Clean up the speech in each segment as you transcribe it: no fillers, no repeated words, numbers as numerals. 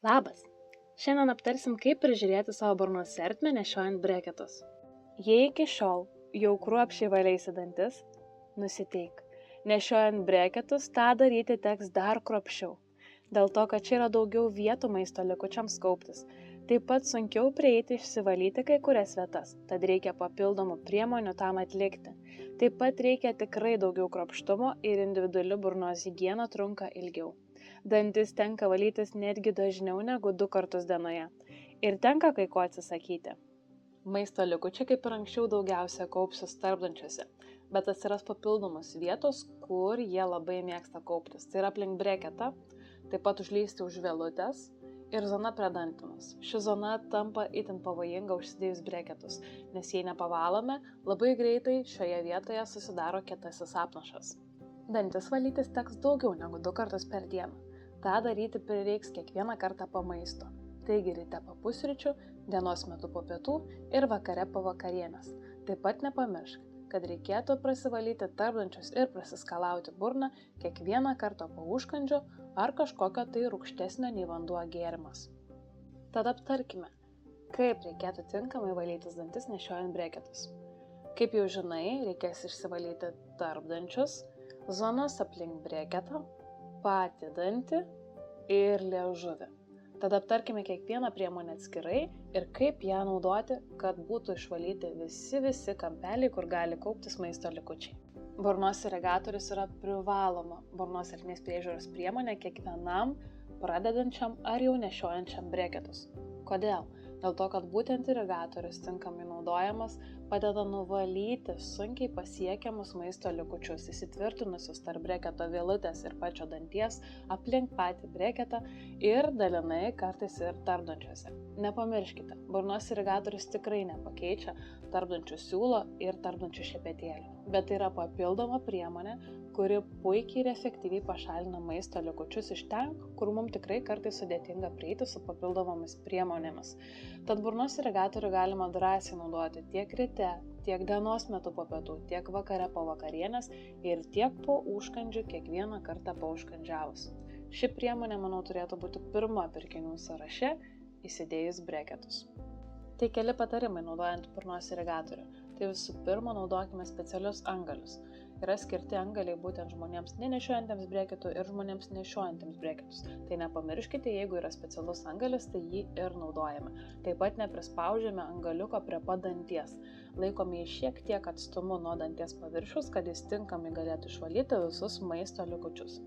Labas! Šiandien aptarsim, kaip prižiūrėti savo burnos ertmę nešiojant breketus. Jei iki šiol jau kruopščiai valėsi dantis, nusiteik. Nešiojant breketus tą daryti teks dar kruopščiau, dėl to, kad čia yra daugiau vietų maisto likučiams kauptis. Taip pat sunkiau prieiti išsivalyti kai kurias vietas, tad reikia papildomų priemonių tam atlikti. Taip pat reikia tikrai daugiau kruopštumo ir individuali burnos higiena trunka ilgiau. Dantis tenka valytis netgi dažniau negu 2 kartus dienoje. Ir tenka kai ko atsisakyti. Maisto likučiai kaip ir anksčiau daugiausia kaupsis tarpdančiuose, bet atsiras papildomos vietos, kur jie labai mėgsta kauptis. Tai yra aplink breketą, taip pat užlysti už vielutės ir zona prie dantenos. Ši zona tampa itin pavojinga užsidėjus breketus, nes jei nepavalome, labai greitai šioje vietoje susidaro kietasis apnašas. Dantis valytis teks daugiau negu 2 kartus per dieną. Ta daryti prireiks kiekvieną kartą po maisto. Taigi ryte po pusryčių, dienos metu po pietų ir vakare po vakarienės. Taip pat nepamiršk, kad reikėtų prasivalyti tarpdančius ir prasiskalauti burną kiekvieną kartą po užkandžio ar kažkokio tai rūgštesnio nei vanduo gėrimas. Tad aptarkime, kaip reikėtų tinkamai valytis dantis nešiojant breketus. Kaip jau žinai, reikės išsivalyti tarpdančius, zonas aplink breketą, patį dantį ir liežuvį. Tada aptarkime kiekvieną priemonę atskirai ir kaip ją naudoti, kad būtų išvalyti visi kampeliai, kur gali kauptis maisto likučiai. Burnos irigatorius yra privaloma burnos ertmės priežiūros priemonė kiekvienam pradedančiam ar jau nešiojančiam breketus. Kodėl? Dėl to, kad būtent irigatorius tinkamai naudojamas padeda nuvalyti sunkiai pasiekiamus maisto likučius įsitvirtinusius tarp breketo vielutės ir pačio danties, aplink patį breketą ir dalinai kartais ir tarpdančiuose. Nepamirškite, burnos irigatorius tikrai nepakeičia tarpdančių siūlo ir tarpdančių šepetėlių, bet tai yra papildoma priemonė, kuri puikiai ir efektyviai pašalina maisto likučius iš ten, kur mums tikrai kartais sudėtinga prieiti su papildomomis priemonėmis. Tad burnos irigatorių galima drąsiai naudoti tiek ryte, tiek dienos metu po pietų, tiek vakare po vakarienės ir tiek po užkandžių kiekvieną kartą paužkandžiavus. Ši priemonė, manau, turėtų būti pirma pirkinių sąraše įsidėjus breketus. Tai keli patarimai naudojant burnos irigatorių. Tai visų pirma, naudokime specialius antgalius. Yra skirti antgaliai būtent žmonėms nenešiojantiems breketų ir žmonėms nešiojantiems breketus. Tai nepamirškite, jeigu yra specialus antgalis, tai jį ir naudojame. Taip pat neprispaudžiame antgaliuko prie pat danties. Laikome jį šiek tiek atstumu nuo danties paviršiaus, kad jis tinkamai galėtų išvalyti visus maisto likučius.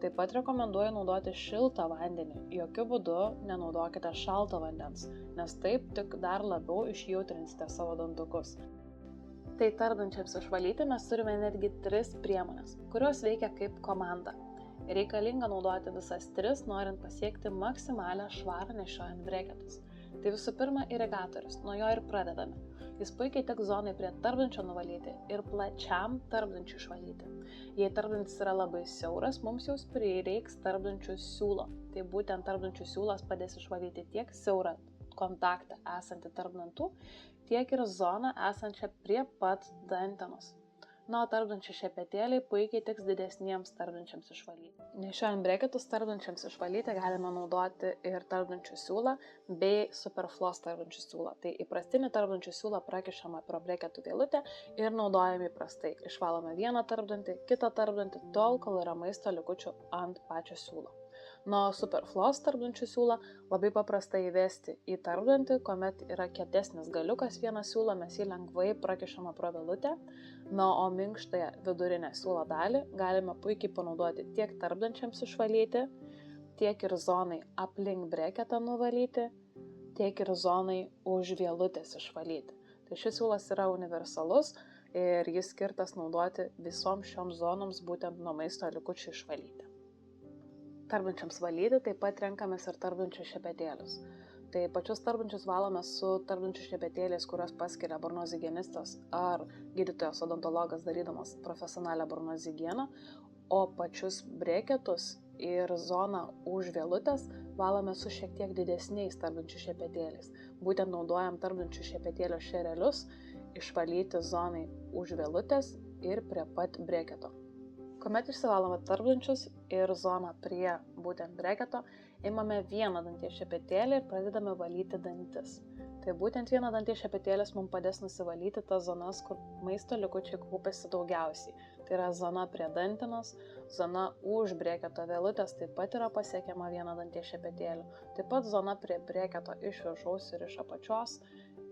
Taip pat rekomenduoju naudoti šiltą vandenį. Jokiu būdu nenaudokite šalto vandens, nes taip tik dar labiau išjautrinsite savo dantukus. Tai tarpdančiams išvalyti mes turime netgi 3 priemonės, kurios veikia kaip komanda. Reikalinga naudoti visas 3, norint pasiekti maksimalią švarą nešiojant breketus. Tai visų pirma irigatorius, nuo jo ir pradedame. Jis puikiai tiks zonai prie tarpdančio nuvalyti ir plačiam tarpdančiui išvalyti. Jei tarpdantis yra labai siauras, mums jau prireiks tarpdančių siūlo. Tai būtent tarpdančių siūlas padės išvalyti tiek siaurą kontaktą esantį tarp dantų, tiek ir zoną esančią prie pat dantenos. O tarpdančių šepetėliai puikiai tiks didesniems tarpdančiams išvalyti. Nešiojant breketus tarpdančiams išvalyti galime naudoti ir tarpdančių siūlą bei Superfloss tarpdančių siūlą. Tai įprastinį tarpdančių siūlą prakišama pro breketų vielutę ir naudojame įprastai. Išvalome vieną tarpdantį, kitą tarpdantį tol, kol yra maisto likučių ant pačio siūlo. Superfloss tarpdančių siūlą labai paprasta įvesti į tarpdantį, kuomet yra kietesnis galiukas vieną siūlą, mes jį lengvai prakišame pro vielutę, o minkštąją vidurinę siūlo dalį galime puikiai panaudoti tiek tarpdančiams išvalyti, tiek ir zonai aplink breketą nuvalyti, tiek ir zonai už vielutės išvalyti. Tai šis siūlas yra universalus ir jis skirtas naudoti visoms šioms zonoms būtent nuo maisto likučių išvalyti. Tarpdančiams valyti taip pat renkamės ir tarpdančių šepetėlius. Tai pačius tarpdančius valome su tarpdančių šepetėliais, kurios paskiria burnos higienistas ar gydytojas odontologas darydamas profesionalią burnos higieną, o pačius breketus ir zoną už vielutės valome su šiek tiek didesniais tarpdančių šepetėliais. Būtent naudojam tarpdančių šepetėlio šerelius išvalyti zonai už vielutės ir prie pat breketo. Kuomet išsivalome tarpdančius, ir zoną prie būtent breketo, imame vieną danties šepetėlį ir pradedame valyti dantis. Tai būtent vieną danties šepetėlis mums padės nusivalyti tas zonas, kur maisto likučiai kaupiasi daugiausiai. Tai yra zona prie dantenos, zona už breketo vėlutės taip pat yra pasiekiama vieno danties šepetėliu, taip pat zona prie breketo iš viršaus ir iš apačios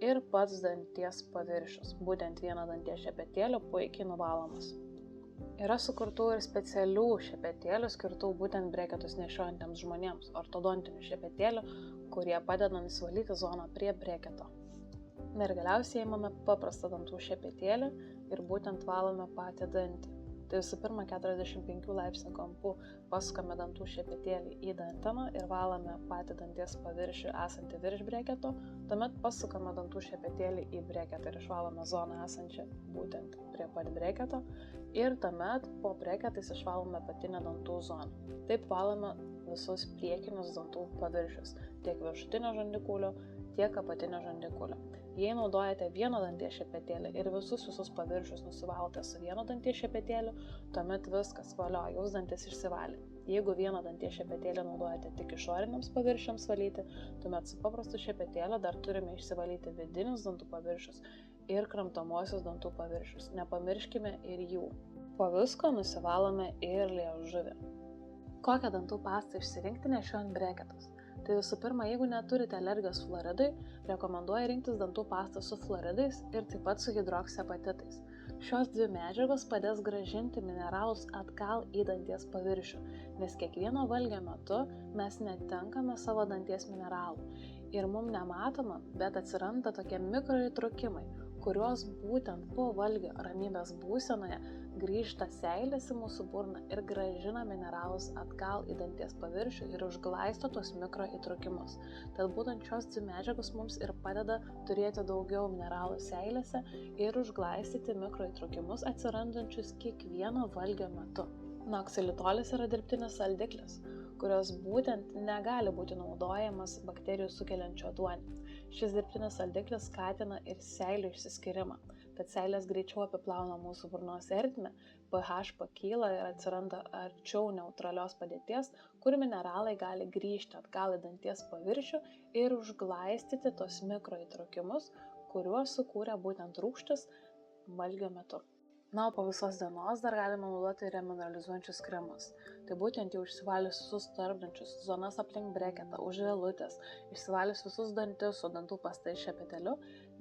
ir pats danties paviršius, būtent vieno danties šepetėliu puikiai nuvalomas. Yra sukurtų ir specialių šepetėlių skirtų būtent breketus nešiojantiems žmonėms, ortodontinių šepetėlių, kurie padeda nusivalyti zoną prie breketo. Ir galiausiai imame paprastą dantų šepetėlį ir būtent valome patį dantį. Tai visų pirma 45 laipsnių kampu pasukame dantų šepetėlį į danteną ir valome patį danties paviršių esantį virš breketo, tuomet pasukame dantų šepetėlį į breketą ir išvalome zoną esančią būtent prie pat breketo ir tuomet po breketais išvalome apatinę dantų zoną. Taip valome visus priekinius dantų paviršius, tiek viršutinio žandikaulio, tiek apatinio žandikaulio. Jei naudojate vieno danties šepetėlį ir visus paviršius nusivalote su vieno danties šepetėliu, tuomet viskas valio, jūs dantis išsivalė. Jeigu vieno danties šepetėlį naudojate tik išoriniams paviršiams valyti, tuomet su paprastu šepetėliu dar turime išsivalyti vidinius dantų paviršius ir kramtomosius dantų paviršius. Nepamirškime ir jų. Po visko nusivalome ir liežuvį. Kokią dantų pastą išsirinkti nešiojant breketus? Tai visų pirma, jeigu neturite alergijos fluoridui, rekomenduoju rinktis dantų pastą su fluoridais ir taip pat su hidroksiapatitais. Šios dvi medžiagos padės grąžinti mineralus atgal į danties paviršių, nes kiekvieno valgio metu mes netenkame savo danties mineralų. Ir mums nematoma, bet atsiranda tokie mikroįtrūkimai, kurios būtent po valgio ramybės būsenoje grįžta seilės į mūsų burną ir grąžina mineralus atgal į danties paviršių ir užglaisto tuos mikroįtrūkimus. Tad būtent šios dvi medžiagos mums ir padeda turėti daugiau mineralų seilėse ir užglaistyti mikroįtrūkimus atsirandančius kiekvieno valgio metu. Oksalitolės yra dirbtinis saldiklis, kurios būtent negali būti naudojamas bakterijų sukeliančio ėduonį. Šis dirbtinis saldiklis skatina ir seilių išsiskyrimą, tad seilės greičiau apiplauna mūsų burnos ertmę, pH pakyla ir atsiranda arčiau neutralios padėties, kur mineralai gali grįžti atgal į danties paviršių ir užglaistyti tos mikroįtrūkimus, kuriuos sukūrė būtent rūgštis valgio metu. O po visos dienos dar galime naudoti remineralizuojančius kremus. Tai būtent jau išsivalius visus tarpdančius, zonas aplink breketą, už vėlutės, išsivalius visus dantis su dantų pasta ir šepetėliu,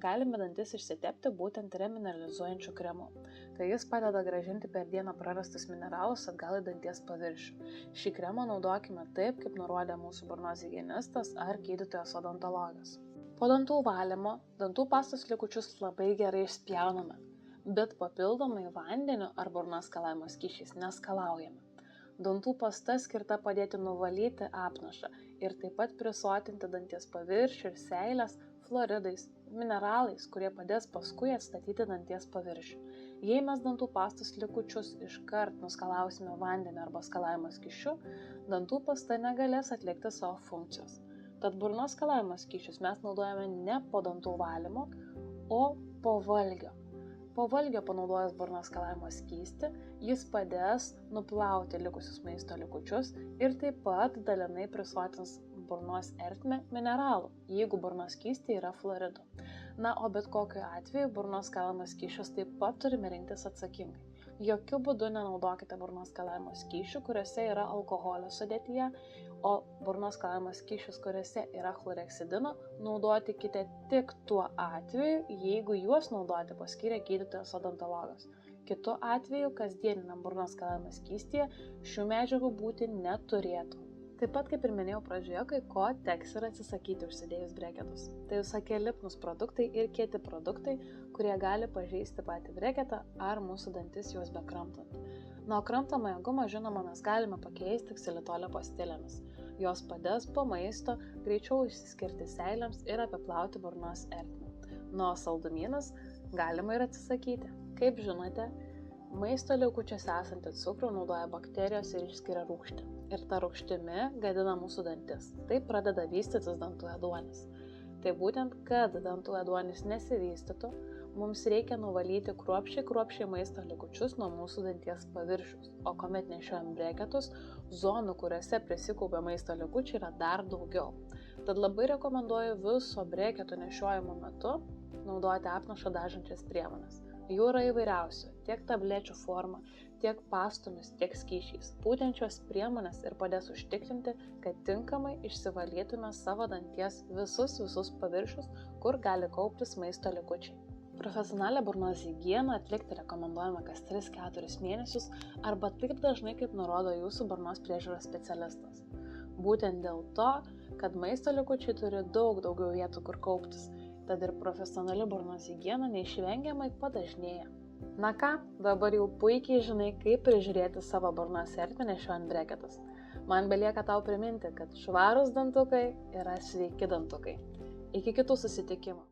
galime dantis išsitepti būtent remineralizuojančiu kremu. Tai jis padeda grąžinti per dieną prarastus mineralus atgal į danties paviršių. Šį kremą naudokime taip, kaip nurodė mūsų burnos higienistas ar gydytojas odontologas. Po dantų valymo, dantų pastos likučius labai gerai išspjauname, bet papildomai vandeniu ar burnos skalavimo skysčiais neskalaujame. Dantų pasta skirta padėti nuvalyti apnašą ir taip pat prisotinti danties paviršių ir seilės fluoridais, mineralais, kurie padės paskui atstatyti danties paviršių. Jei mes dantų pastos likučius iškart nuskalausime vandeniu arba skalavimo skysčiu, dantų pasta negalės atlikti savo funkcijos. Tad burnos skalavimo skysčius mes naudojame ne po dantų valymo, o po valgio. Po valgio panaudojęs burnos skalavimo skystį, jis padės nuplauti likusius maisto likučius ir taip pat dalinai prisotins burnos ertmę mineralų, jeigu burnos skystyje yra fluoridų. O bet kokiu atveju burnos skalavimo skysčius taip pat turime rinktis atsakingai. Jokiu būdu nenaudokite burnos skalavimo skysčių, kuriuose yra alkoholio sudėtyje, o burnos skalavimo skysčius, kuriuose yra chlorheksidino, naudokite tik tuo atveju, jeigu juos naudoti paskyrė gydytojas odontologas. Kitu atveju, kasdieniniam burnos skalavimo skystyje šių medžiagų būti neturėtų. Taip pat, kaip ir minėjau pradžioje, kai ko teks ir atsisakyti užsidėjus breketus. Tai visokie lipnūs produktai ir kieti produktai, kurie gali pažeisti patį breketą ar mūsų dantis juos bekramtant. O kramtomąją gumą, žinoma, mes galime pakeisti ksilitolio pastilėmis. Jos padės po maisto greičiau išsiskirti seilėms ir apiplauti burnos ertmę. O saldumynus galima ir atsisakyti. Kaip žinote, maisto likučiuose esantį cukrų naudoja bakterijos ir išskiria rūgštį. Ir ta rūgštimi gadina mūsų dantis. Taip pradeda vystytis dantų ėduonis. Tai būtent, kad dantų ėduonis nesivystytų, Mums reikia nuvalyti kruopščiai maisto likučius nuo mūsų danties paviršiaus, o kuomet nešiojam breketus, zonų, kuriuose prisikaupia maisto likučiai, yra dar daugiau. Tad labai rekomenduoju viso breketo nešiojimo metu naudoti apnašą dažančias priemones. Jų yra įvairiausių, tiek tablečių forma, tiek pastomis, tiek skysčiais. Būtent šios priemonės ir padės užtikrinti, kad tinkamai išsivalytume savo danties visus paviršius, kur gali kauptis maisto likučiai. Profesionalią burnos higieną atlikti rekomenduojama kas 3-4 mėnesius arba taip dažnai, kaip nurodo jūsų burnos priežiūros specialistas. Būtent dėl to, kad maisto likučiai turi daug daugiau vietų, kur kauptis, tad ir profesionali burnos higiena neišvengiamai padažnėja. Na ką, dabar jau puikiai žinai, kaip prižiūrėti savo burnos ertmę nešiojant breketus. Man belieka tau priminti, kad švarūs dantukai yra sveiki dantukai. Iki kitų susitikimų.